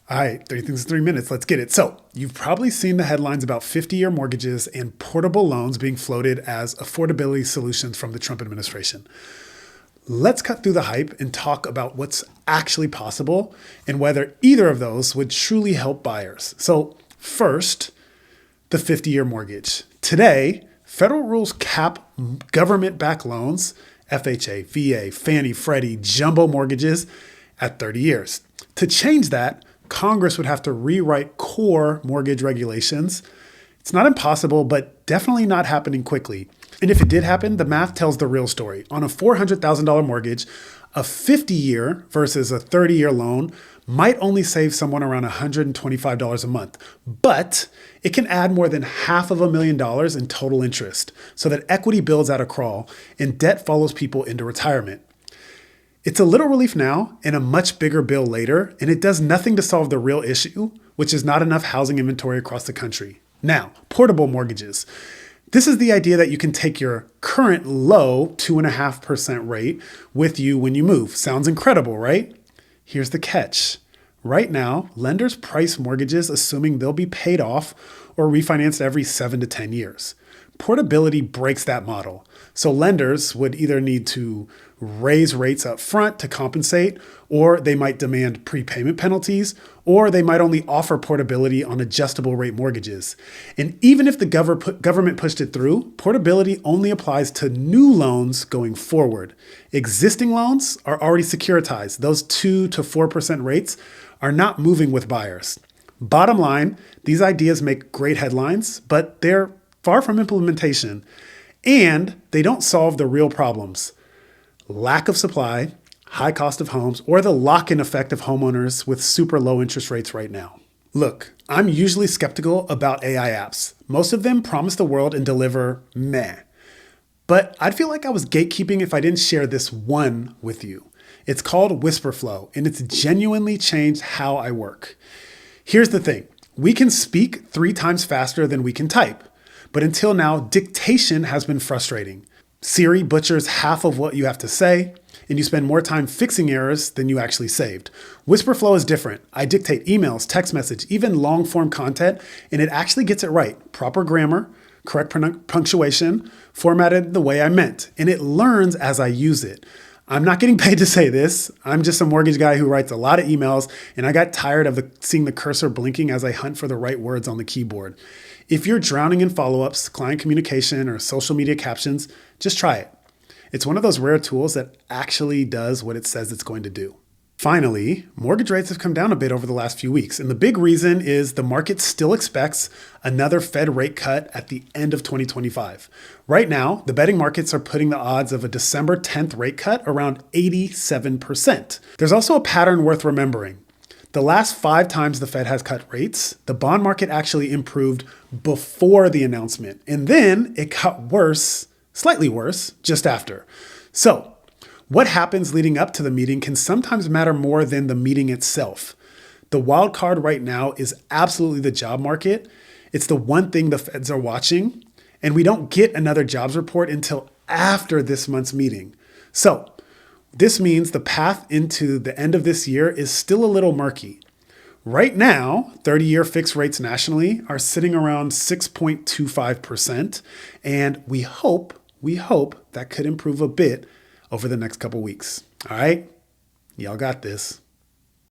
All right, three things in 3 minutes. Let's get it. So, you've probably seen the headlines about 50-year mortgages and portable loans being floated as affordability solutions from the Trump administration. Let's cut through the hype and talk about what's actually possible and whether either of those would truly help buyers. So, first, the 50-year mortgage. Today, federal rules cap government-backed loans, FHA, VA, Fannie, Freddie, jumbo mortgages at 30 years. To change that, Congress would have to rewrite core mortgage regulations. It's not impossible, but definitely not happening quickly. And if it did happen, the math tells the real story. On a $400,000 mortgage, a 50-year versus a 30-year loan might only save someone around $125 a month, but it can add more than $500,000 in total interest so that equity builds out a crawl and debt follows people into retirement. It's a little relief now and a much bigger bill later, and it does nothing to solve the real issue, which is not enough housing inventory across the country. Now, portable mortgages. This is the idea that you can take your current low 2.5% rate with you when you move. Sounds incredible, right? Here's the catch. Right now, lenders price mortgages assuming they'll be paid off or refinanced every 7 to 10 years. Portability breaks that model. So lenders would either need to raise rates up front to compensate, or they might demand prepayment penalties, or they might only offer portability on adjustable rate mortgages. And even if the government pushed it through, portability only applies to new loans going forward. Existing loans are already securitized. Those 2 to 4% rates are not moving with buyers. Bottom line, these ideas make great headlines, but they're far from implementation, and they don't solve the real problems. Lack of supply, high cost of homes, or the lock-in effect of homeowners with super low interest rates right now. Look, I'm usually skeptical about AI apps. Most of them promise the world and deliver meh. But I'd feel like I was gatekeeping if I didn't share this one with you. It's called Wispr Flow, and it's genuinely changed how I work. Here's the thing. We can speak 3 times faster than we can type. But until now, dictation has been frustrating. Siri butchers half of what you have to say, and you spend more time fixing errors than you actually saved. Wispr Flow is different. I dictate emails, text message, even long form content, and it actually gets it right. Proper grammar, correct punctuation, formatted the way I meant, and it learns as I use it. I'm not getting paid to say this. I'm just a mortgage guy who writes a lot of emails, and I got tired of seeing the cursor blinking as I hunt for the right words on the keyboard. If you're drowning in follow-ups, client communication, or social media captions, just try it. It's one of those rare tools that actually does what it says it's going to do. Finally, mortgage rates have come down a bit over the last few weeks, and the big reason is the market still expects another Fed rate cut at the end of 2025. Right now, the betting markets are putting the odds of a December 10th rate cut around 87%. There's also a pattern worth remembering. The last 5 times the Fed has cut rates, the bond market actually improved before the announcement, and then it got worse, slightly worse, just after. So, what happens leading up to the meeting can sometimes matter more than the meeting itself. The wild card right now is absolutely the job market. It's the one thing the Feds are watching, and we don't get another jobs report until after this month's meeting. So, this means the path into the end of this year is still a little murky. Right now, 30-year fixed rates nationally are sitting around 6.25%, and we hope that could improve a bit over the next couple weeks. All right, y'all got this.